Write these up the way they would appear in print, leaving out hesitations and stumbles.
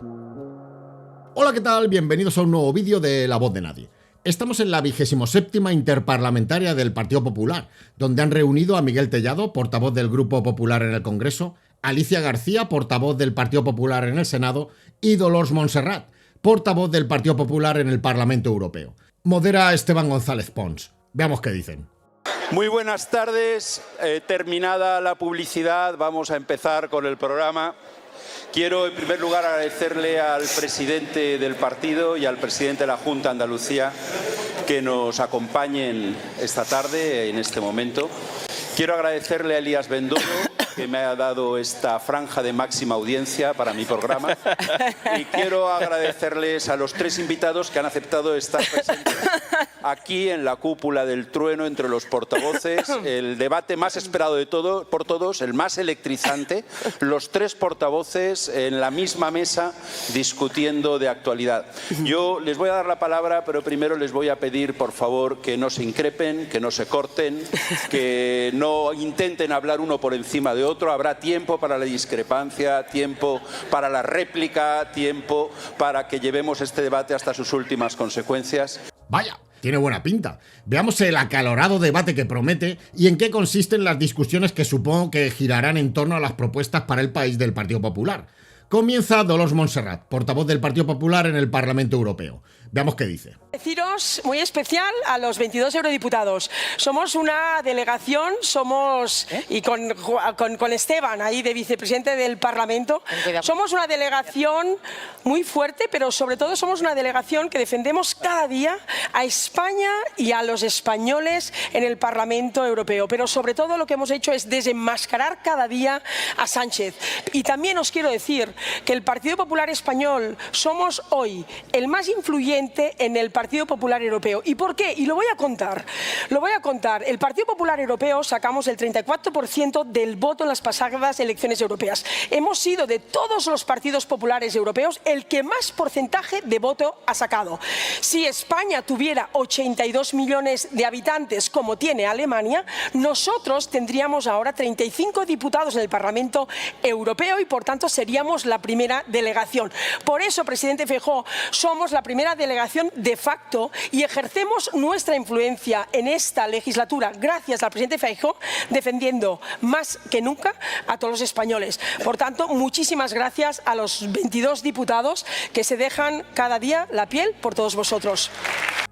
Hola, ¿qué tal? Bienvenidos a un nuevo vídeo de La Voz de Nadie. Estamos en la 27ª Interparlamentaria del Partido Popular, donde han reunido a Miguel Tellado, portavoz del Grupo Popular en el Congreso, Alicia García, portavoz del Partido Popular en el Senado, y Dolors Montserrat, portavoz del Partido Popular en el Parlamento Europeo. Modera Esteban González Pons. Veamos qué dicen. Muy buenas tardes. Terminada la publicidad, vamos a empezar con el programa. Quiero, en primer lugar, agradecerle al presidente del partido y al presidente de la Junta de Andalucía que nos acompañen esta tarde, en este momento. Quiero agradecerle a Elías Bendodo, que me ha dado esta franja de máxima audiencia para mi programa. Y quiero agradecerles a los tres invitados que han aceptado estar presentes aquí en la cúpula del trueno entre los portavoces. El debate más esperado de por todos, el más electrizante. Los tres portavoces en la misma mesa discutiendo de actualidad. Yo les voy a dar la palabra, pero primero les voy a pedir, por favor, que no se increpen, que no se corten, que no intenten hablar uno por encima de otro. Habrá tiempo para la discrepancia, tiempo para la réplica, tiempo para que llevemos este debate hasta sus últimas consecuencias. Vaya, tiene buena pinta. Veamos el acalorado debate que promete y en qué consisten las discusiones que supongo que girarán en torno a las propuestas para el país del Partido Popular. Comienza Dolors Montserrat, portavoz del Partido Popular en el Parlamento Europeo. Veamos qué dice. Deciros muy especial a los 22 eurodiputados. Somos una delegación, y con Esteban, ahí de vicepresidente del Parlamento, somos una delegación muy fuerte, pero sobre todo somos una delegación que defendemos cada día a España y a los españoles en el Parlamento Europeo. Pero sobre todo lo que hemos hecho es desenmascarar cada día a Sánchez. Y también os quiero decir que el Partido Popular Español somos hoy el más influyente en el Partido Popular Europeo. ¿Y por qué? Y lo voy a contar. El Partido Popular Europeo sacamos el 34% del voto en las pasadas elecciones europeas. Hemos sido, de todos los partidos populares europeos, el que más porcentaje de voto ha sacado. Si España tuviera 82 millones de habitantes, como tiene Alemania, nosotros tendríamos ahora 35 diputados en el Parlamento Europeo y, por tanto, seríamos la primera delegación. Por eso, presidente Feijóo, somos la primera delegación de facto y ejercemos nuestra influencia en esta legislatura, gracias al presidente Feijóo, defendiendo más que nunca a todos los españoles. Por tanto, muchísimas gracias a los 22 diputados que se dejan cada día la piel por todos vosotros.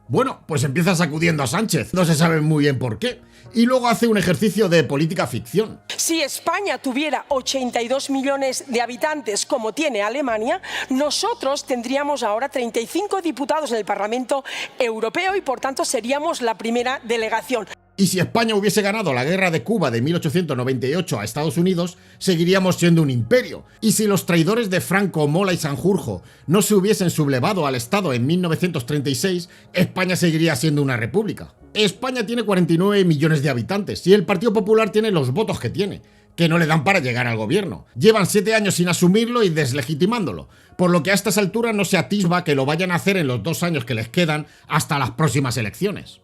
Bueno, pues empieza sacudiendo a Sánchez, no se sabe muy bien por qué, y luego hace un ejercicio de política ficción. Si España tuviera 82 millones de habitantes, como tiene Alemania, nosotros tendríamos ahora 35 diputados en el Parlamento Europeo y, por tanto, seríamos la primera delegación. Y si España hubiese ganado la guerra de Cuba de 1898 a Estados Unidos, seguiríamos siendo un imperio. Y si los traidores de Franco, Mola y Sanjurjo no se hubiesen sublevado al Estado en 1936, España seguiría siendo una república. España tiene 49 millones de habitantes y el Partido Popular tiene los votos que tiene, que no le dan para llegar al gobierno. Llevan 7 años sin asumirlo y deslegitimándolo, por lo que a estas alturas no se atisba que lo vayan a hacer en los 2 años que les quedan hasta las próximas elecciones.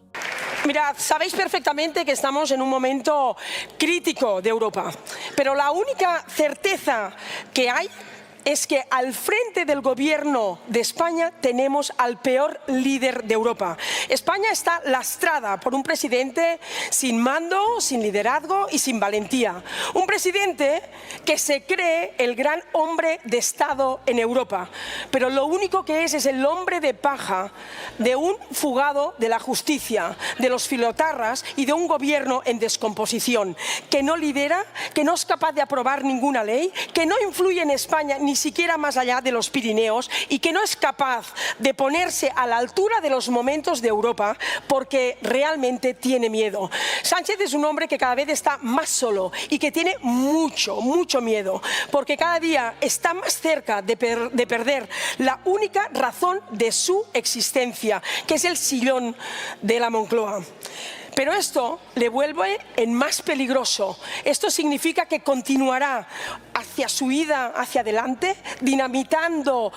Mirad, sabéis perfectamente que estamos en un momento crítico de Europa, pero la única certeza que hay es que al frente del gobierno de España tenemos al peor líder de Europa. España está lastrada por un presidente sin mando, sin liderazgo y sin valentía. Un presidente que se cree el gran hombre de Estado en Europa, pero lo único que es el hombre de paja de un fugado de la justicia, de los filotarras y de un gobierno en descomposición, que no lidera, que no es capaz de aprobar ninguna ley, que no influye en España ni siquiera más allá de los Pirineos y que no es capaz de ponerse a la altura de los momentos de Europa porque realmente tiene miedo. Sánchez es un hombre que cada vez está más solo y que tiene mucho miedo porque cada día está más cerca de perder la única razón de su existencia, que es el sillón de la Moncloa. Pero esto le vuelve en más peligroso. Esto significa que continuará hacia su ida hacia adelante, dinamitando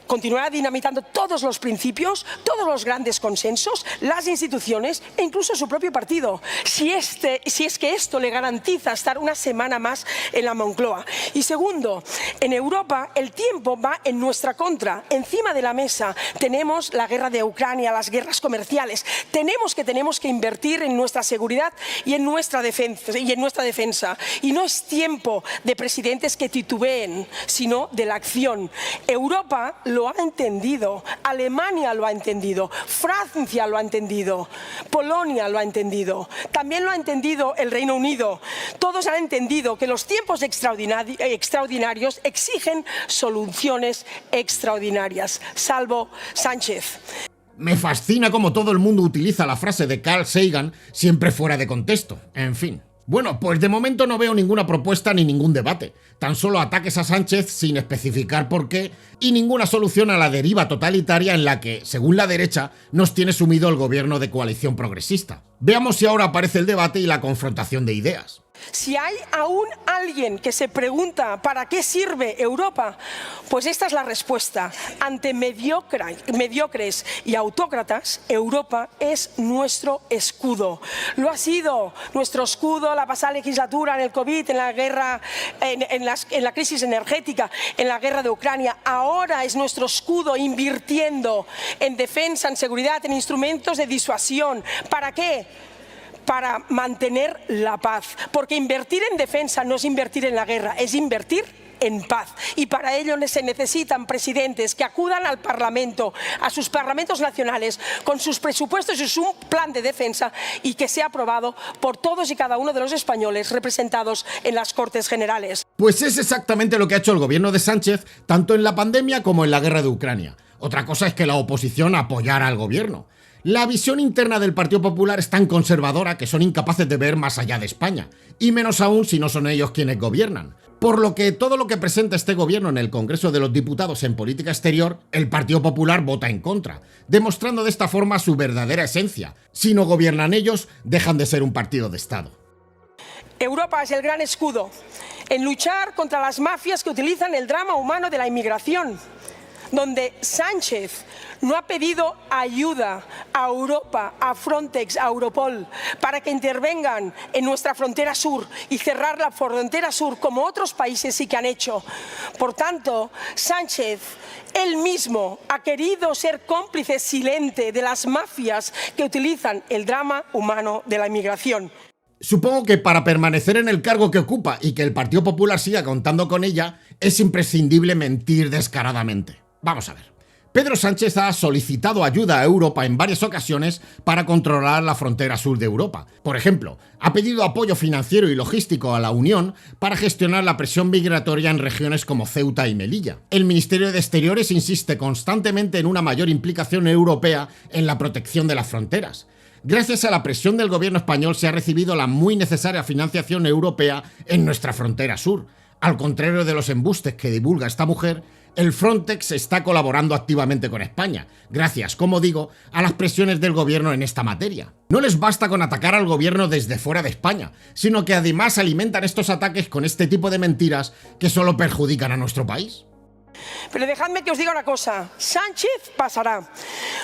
continuará dinamitando todos los principios, todos los grandes consensos, las instituciones e incluso su propio partido, si es que esto le garantiza estar una semana más en la Moncloa. Y segundo, en Europa el tiempo va en nuestra contra. Encima de la mesa tenemos la guerra de Ucrania, las guerras comerciales. Tenemos que invertir en nuestra seguridad y en nuestra defensa. Y no es tiempo de presidentes que titubeen, sino de la acción. Europa lo ha entendido, Alemania lo ha entendido, Francia lo ha entendido, Polonia lo ha entendido, también lo ha entendido el Reino Unido. Todos han entendido que los tiempos extraordinarios exigen soluciones extraordinarias, salvo Sánchez. Me fascina cómo todo el mundo utiliza la frase de Carl Sagan siempre fuera de contexto. En fin. Bueno, pues de momento no veo ninguna propuesta ni ningún debate. Tan solo ataques a Sánchez sin especificar por qué y ninguna solución a la deriva totalitaria en la que, según la derecha, nos tiene sumido el gobierno de coalición progresista. Veamos si ahora aparece el debate y la confrontación de ideas. Si hay aún alguien que se pregunta ¿para qué sirve Europa? Pues esta es la respuesta. Ante mediocres y autócratas, Europa es nuestro escudo. Lo ha sido nuestro escudo la pasada legislatura, en el COVID, en la guerra, en la crisis energética, en la guerra de Ucrania. Ahora es nuestro escudo invirtiendo en defensa, en seguridad, en instrumentos de disuasión. ¿Para qué? Para mantener la paz, porque invertir en defensa no es invertir en la guerra, es invertir en paz. Y para ello se necesitan presidentes que acudan al Parlamento, a sus parlamentos nacionales, con sus presupuestos y su plan de defensa y que sea aprobado por todos y cada uno de los españoles representados en las Cortes Generales. Pues es exactamente lo que ha hecho el gobierno de Sánchez, tanto en la pandemia como en la guerra de Ucrania. Otra cosa es que la oposición apoyara al gobierno. La visión interna del Partido Popular es tan conservadora que son incapaces de ver más allá de España, y menos aún si no son ellos quienes gobiernan. Por lo que todo lo que presenta este gobierno en el Congreso de los Diputados en política exterior, el Partido Popular vota en contra, demostrando de esta forma su verdadera esencia. Si no gobiernan ellos, dejan de ser un partido de Estado. Europa es el gran escudo en luchar contra las mafias que utilizan el drama humano de la inmigración, donde Sánchez no ha pedido ayuda a Europa, a Frontex, a Europol, para que intervengan en nuestra frontera sur y cerrar la frontera sur como otros países sí que han hecho. Por tanto, Sánchez, él mismo, ha querido ser cómplice silente de las mafias que utilizan el drama humano de la inmigración. Supongo que para permanecer en el cargo que ocupa y que el Partido Popular siga contando con ella, es imprescindible mentir descaradamente. Vamos a ver. Pedro Sánchez ha solicitado ayuda a Europa en varias ocasiones para controlar la frontera sur de Europa. Por ejemplo, ha pedido apoyo financiero y logístico a la Unión para gestionar la presión migratoria en regiones como Ceuta y Melilla. El Ministerio de Exteriores insiste constantemente en una mayor implicación europea en la protección de las fronteras. Gracias a la presión del gobierno español se ha recibido la muy necesaria financiación europea en nuestra frontera sur. Al contrario de los embustes que divulga esta mujer, el Frontex está colaborando activamente con España, gracias, como digo, a las presiones del gobierno en esta materia. No les basta con atacar al gobierno desde fuera de España, sino que además alimentan estos ataques con este tipo de mentiras que solo perjudican a nuestro país. Pero dejadme que os diga una cosa, Sánchez pasará.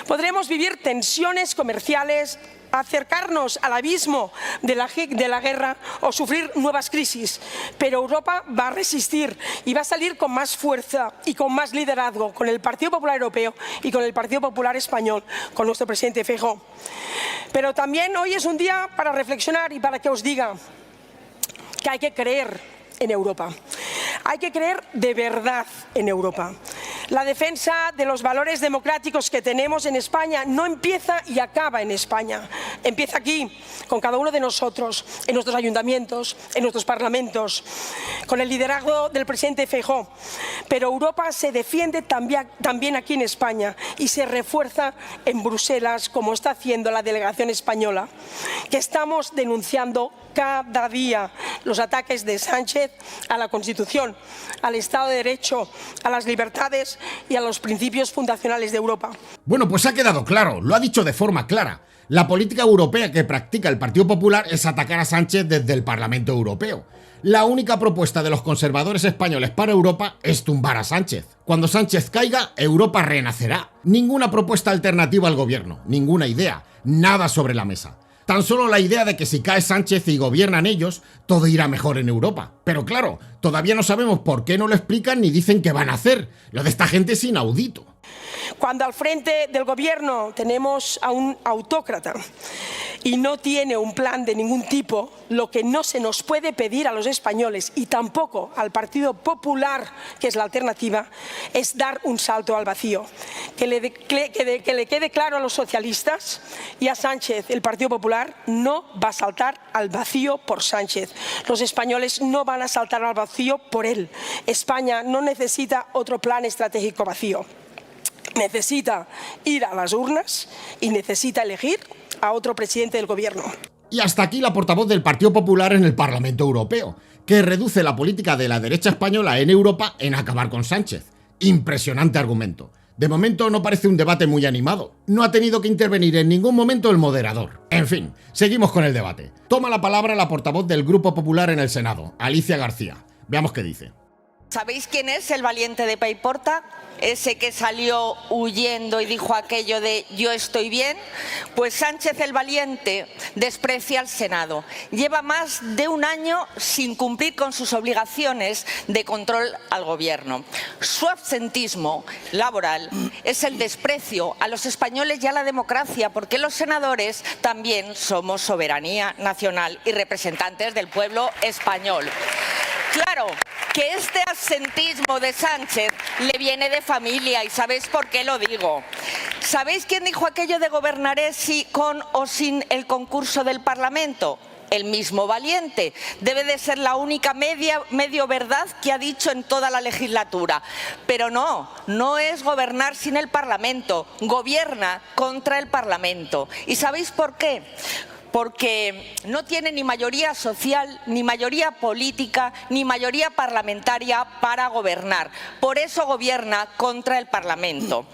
Podremos vivir tensiones comerciales, acercarnos al abismo de la guerra o sufrir nuevas crisis, pero Europa va a resistir y va a salir con más fuerza y con más liderazgo con el Partido Popular Europeo y con el Partido Popular Español, con nuestro presidente Feijóo. Pero también hoy es un día para reflexionar y para que os diga que hay que creer en Europa. Hay que creer de verdad en Europa. La defensa de los valores democráticos que tenemos en España no empieza y acaba en España. Empieza aquí, con cada uno de nosotros, en nuestros ayuntamientos, en nuestros parlamentos, con el liderazgo del presidente Feijóo. Pero Europa se defiende también aquí en España y se refuerza en Bruselas, como está haciendo la delegación española, que estamos denunciando cada día los ataques de Sánchez a la Constitución, al Estado de Derecho, a las libertades y a los principios fundacionales de Europa. Bueno, pues ha quedado claro, lo ha dicho de forma clara. La política europea que practica el Partido Popular es atacar a Sánchez desde el Parlamento Europeo. La única propuesta de los conservadores españoles para Europa es tumbar a Sánchez. Cuando Sánchez caiga, Europa renacerá. Ninguna propuesta alternativa al gobierno, ninguna idea, nada sobre la mesa. Tan solo la idea de que si cae Sánchez y gobiernan ellos, todo irá mejor en Europa. Pero claro, todavía no sabemos por qué no lo explican ni dicen qué van a hacer. Lo de esta gente es inaudito. Cuando al frente del gobierno tenemos a un autócrata y no tiene un plan de ningún tipo, lo que no se nos puede pedir a los españoles y tampoco al Partido Popular, que es la alternativa, es dar un salto al vacío. Que le quede claro a los socialistas y a Sánchez, el Partido Popular no va a saltar al vacío por Sánchez. Los españoles no van a saltar al vacío por él. España no necesita otro plan estratégico vacío. Necesita ir a las urnas y necesita elegir a otro presidente del gobierno. Y hasta aquí la portavoz del Partido Popular en el Parlamento Europeo, que reduce la política de la derecha española en Europa en acabar con Sánchez. Impresionante argumento. De momento no parece un debate muy animado. No ha tenido que intervenir en ningún momento el moderador. En fin, seguimos con el debate. Toma la palabra la portavoz del Grupo Popular en el Senado, Alicia García. Veamos qué dice. ¿Sabéis quién es el valiente de Paiporta? Ese que salió huyendo y dijo aquello de "yo estoy bien". Pues Sánchez el valiente desprecia al Senado. Lleva más de un año sin cumplir con sus obligaciones de control al gobierno. Su absentismo laboral es el desprecio a los españoles y a la democracia, porque los senadores también somos soberanía nacional y representantes del pueblo español. Claro que este absentismo de Sánchez le viene de familia, y ¿sabéis por qué lo digo? ¿Sabéis quién dijo aquello de gobernaré si con o sin el concurso del Parlamento? El mismo valiente. Debe de ser la única medio verdad que ha dicho en toda la legislatura. Pero no es gobernar sin el Parlamento, gobierna contra el Parlamento. ¿Y sabéis por qué? Porque no tiene ni mayoría social, ni mayoría política, ni mayoría parlamentaria para gobernar. Por eso gobierna contra el Parlamento.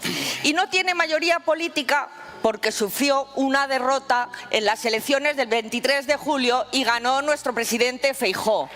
Y no tiene mayoría política porque sufrió una derrota en las elecciones del 23 de julio y ganó nuestro presidente Feijóo.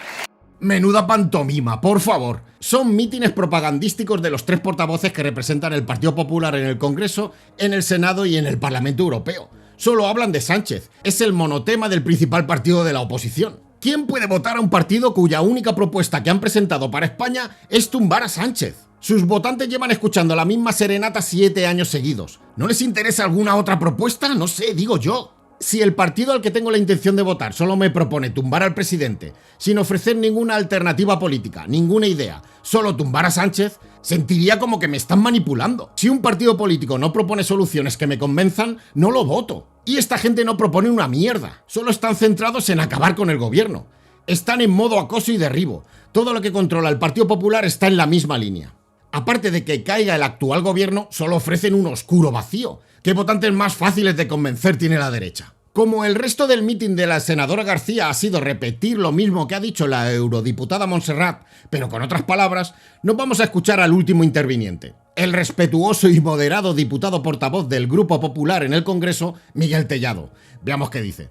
Menuda pantomima, por favor. Son mítines propagandísticos de los tres portavoces que representan el Partido Popular en el Congreso, en el Senado y en el Parlamento Europeo. Solo hablan de Sánchez. Es el monotema del principal partido de la oposición. ¿Quién puede votar a un partido cuya única propuesta que han presentado para España es tumbar a Sánchez? Sus votantes llevan escuchando la misma serenata 7 años seguidos. ¿No les interesa alguna otra propuesta? No sé, digo yo. Si el partido al que tengo la intención de votar solo me propone tumbar al presidente, sin ofrecer ninguna alternativa política, ninguna idea, solo tumbar a Sánchez, sentiría como que me están manipulando. Si un partido político no propone soluciones que me convenzan, no lo voto. Y esta gente no propone una mierda, solo están centrados en acabar con el gobierno. Están en modo acoso y derribo. Todo lo que controla el Partido Popular está en la misma línea. Aparte de que caiga el actual gobierno, solo ofrecen un oscuro vacío. ¿Qué votantes más fáciles de convencer tiene la derecha? Como el resto del mitin de la senadora García ha sido repetir lo mismo que ha dicho la eurodiputada Montserrat, pero con otras palabras, nos vamos a escuchar al último interviniente, el respetuoso y moderado diputado portavoz del Grupo Popular en el Congreso, Miguel Tellado. Veamos qué dice.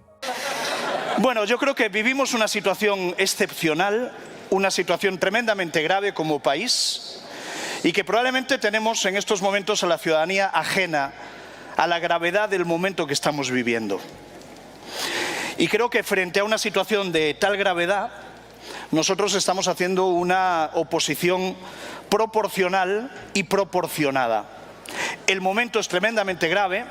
Bueno, yo creo que vivimos una situación excepcional, una situación tremendamente grave como país, y que probablemente tenemos en estos momentos a la ciudadanía ajena a la gravedad del momento que estamos viviendo. Y creo que frente a una situación de tal gravedad, nosotros estamos haciendo una oposición proporcional y proporcionada. El momento es tremendamente grave,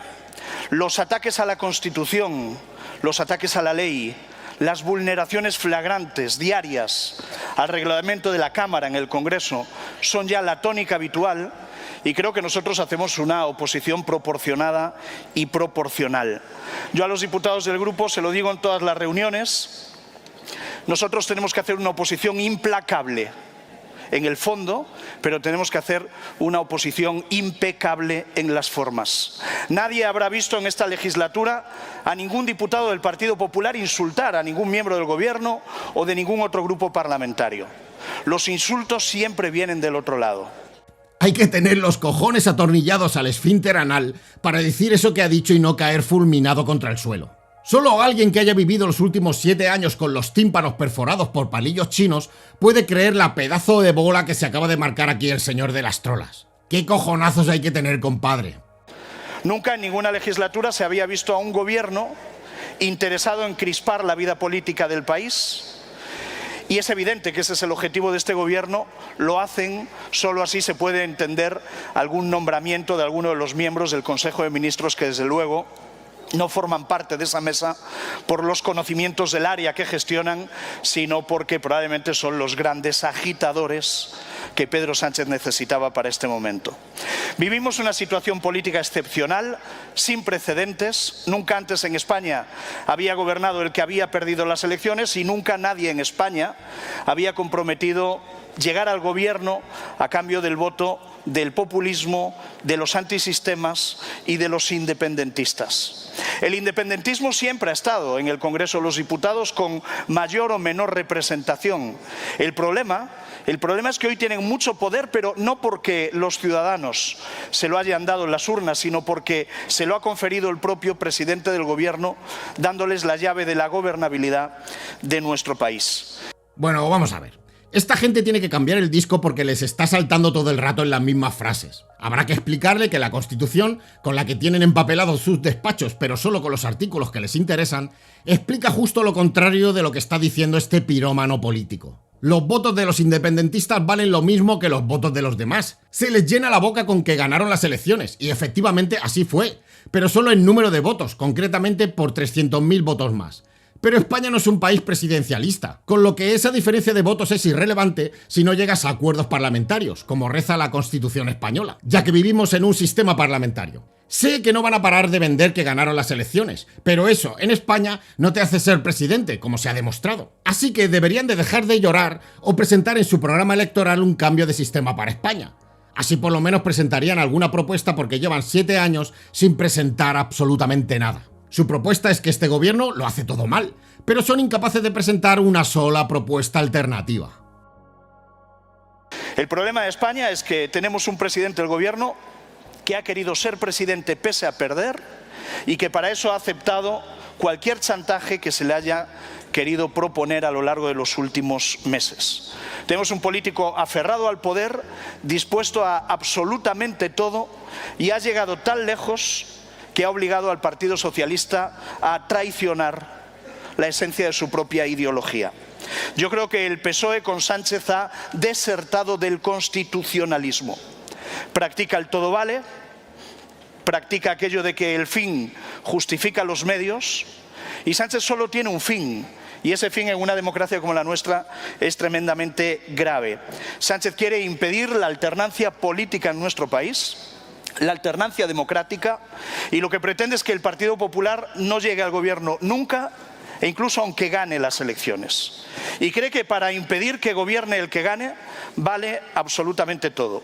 los ataques a la Constitución, los ataques a la ley, las vulneraciones flagrantes diarias al reglamento de la Cámara en el Congreso son ya la tónica habitual, y creo que nosotros hacemos una oposición proporcionada y proporcional. Yo a los diputados del grupo se lo digo en todas las reuniones, nosotros tenemos que hacer una oposición implacable en el fondo, pero tenemos que hacer una oposición impecable en las formas. Nadie habrá visto en esta legislatura a ningún diputado del Partido Popular insultar a ningún miembro del Gobierno o de ningún otro grupo parlamentario. Los insultos siempre vienen del otro lado. Hay que tener los cojones atornillados al esfínter anal para decir eso que ha dicho y no caer fulminado contra el suelo. Solo alguien que haya vivido los últimos 7 años con los tímpanos perforados por palillos chinos puede creer la pedazo de bola que se acaba de marcar aquí el señor de las trolas. ¿Qué cojonazos hay que tener, compadre? Nunca en ninguna legislatura se había visto a un gobierno interesado en crispar la vida política del país. Y es evidente que ese es el objetivo de este gobierno, lo hacen, solo así se puede entender algún nombramiento de alguno de los miembros del Consejo de Ministros que desde luego no forman parte de esa mesa por los conocimientos del área que gestionan, sino porque probablemente son los grandes agitadores que Pedro Sánchez necesitaba para este momento. Vivimos una situación política excepcional, sin precedentes. Nunca antes en España había gobernado el que había perdido las elecciones y nunca nadie en España había comprometido llegar al gobierno a cambio del voto del populismo, de los antisistemas y de los independentistas. El independentismo siempre ha estado en el Congreso de los Diputados con mayor o menor representación. El problema es que hoy tienen mucho poder, pero no porque los ciudadanos se lo hayan dado en las urnas, sino porque se lo ha conferido el propio presidente del gobierno, dándoles la llave de la gobernabilidad de nuestro país. Bueno, vamos a ver. Esta gente tiene que cambiar el disco porque les está saltando todo el rato en las mismas frases. Habrá que explicarle que la Constitución, con la que tienen empapelados sus despachos, pero solo con los artículos que les interesan, explica justo lo contrario de lo que está diciendo este pirómano político. Los votos de los independentistas valen lo mismo que los votos de los demás. Se les llena la boca con que ganaron las elecciones, y efectivamente así fue, pero solo en número de votos, concretamente por 300.000 votos más. Pero España no es un país presidencialista, con lo que esa diferencia de votos es irrelevante si no llegas a acuerdos parlamentarios, como reza la Constitución española, ya que vivimos en un sistema parlamentario. Sé que no van a parar de vender que ganaron las elecciones, pero eso, en España, no te hace ser presidente, como se ha demostrado. Así que deberían de dejar de llorar o presentar en su programa electoral un cambio de sistema para España. Así por lo menos presentarían alguna propuesta porque llevan 7 años sin presentar absolutamente nada. Su propuesta es que este gobierno lo hace todo mal, pero son incapaces de presentar una sola propuesta alternativa. El problema de España es que tenemos un presidente del gobierno que ha querido ser presidente pese a perder y que para eso ha aceptado cualquier chantaje que se le haya querido proponer a lo largo de los últimos meses. Tenemos un político aferrado al poder, dispuesto a absolutamente todo, y ha llegado tan lejos que ha obligado al Partido Socialista a traicionar la esencia de su propia ideología. Yo creo que el PSOE con Sánchez ha desertado del constitucionalismo. Practica el todo vale, practica aquello de que el fin justifica los medios, y Sánchez solo tiene un fin, y ese fin en una democracia como la nuestra es tremendamente grave. Sánchez quiere impedir la alternancia política en nuestro país, la alternancia democrática, y lo que pretende es que el Partido Popular no llegue al gobierno nunca, e incluso aunque gane las elecciones. Y cree que para impedir que gobierne el que gane, vale absolutamente todo.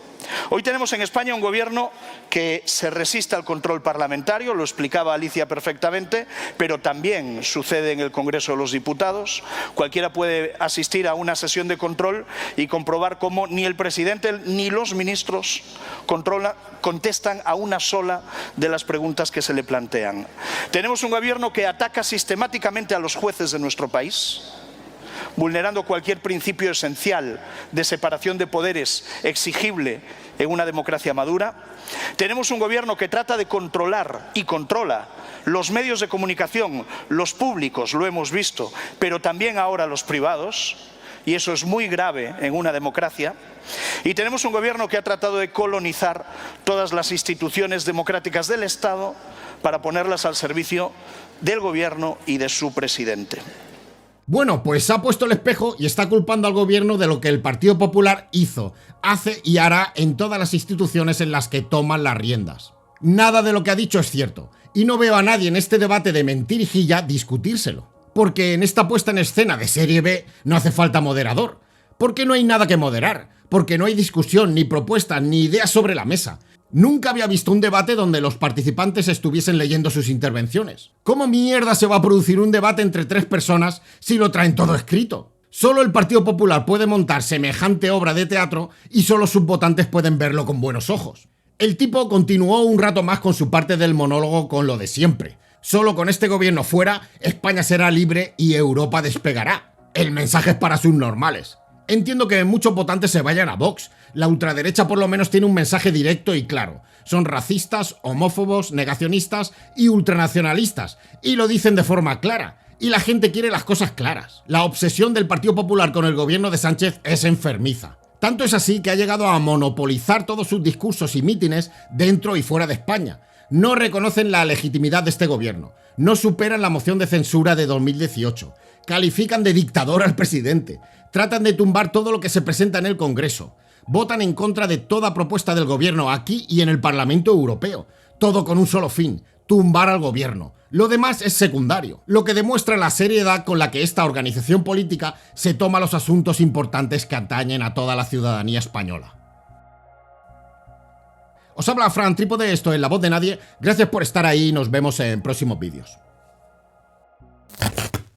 Hoy tenemos en España un gobierno que se resiste al control parlamentario, lo explicaba Alicia perfectamente, pero también sucede en el Congreso de los Diputados. Cualquiera puede asistir a una sesión de control y comprobar cómo ni el presidente ni los ministros contestan a una sola de las preguntas que se le plantean. Tenemos un gobierno que ataca sistemáticamente a los jueces de nuestro país, vulnerando cualquier principio esencial de separación de poderes exigible en una democracia madura. Tenemos un gobierno que trata de controlar y controla los medios de comunicación, los públicos, lo hemos visto, pero también ahora los privados, y eso es muy grave en una democracia. Y tenemos un gobierno que ha tratado de colonizar todas las instituciones democráticas del Estado para ponerlas al servicio del gobierno y de su presidente. Bueno, pues se ha puesto el espejo y está culpando al gobierno de lo que el Partido Popular hizo, hace y hará en todas las instituciones en las que toman las riendas. Nada de lo que ha dicho es cierto, y no veo a nadie en este debate de mentirijilla discutírselo. Porque en esta puesta en escena de serie B no hace falta moderador. Porque no hay nada que moderar. Porque no hay discusión, ni propuesta, ni ideas sobre la mesa. Nunca había visto un debate donde los participantes estuviesen leyendo sus intervenciones. ¿Cómo mierda se va a producir un debate entre 3 personas si lo traen todo escrito? Solo el Partido Popular puede montar semejante obra de teatro y solo sus votantes pueden verlo con buenos ojos. El tipo continuó un rato más con su parte del monólogo con lo de siempre. Solo con este gobierno fuera, España será libre y Europa despegará. El mensaje es para subnormales. Entiendo que muchos votantes se vayan a Vox. La ultraderecha por lo menos tiene un mensaje directo y claro. Son racistas, homófobos, negacionistas y ultranacionalistas. Y lo dicen de forma clara. Y la gente quiere las cosas claras. La obsesión del Partido Popular con el gobierno de Sánchez es enfermiza. Tanto es así que ha llegado a monopolizar todos sus discursos y mítines dentro y fuera de España. No reconocen la legitimidad de este gobierno. No superan la moción de censura de 2018. Califican de dictador al presidente. Tratan de tumbar todo lo que se presenta en el Congreso. Votan en contra de toda propuesta del gobierno aquí y en el Parlamento Europeo. Todo con un solo fin: tumbar al gobierno. Lo demás es secundario, lo que demuestra la seriedad con la que esta organización política se toma los asuntos importantes que atañen a toda la ciudadanía española. Os habla Fran Trípode, esto es La Voz de Nadie. Gracias por estar ahí y nos vemos en próximos vídeos.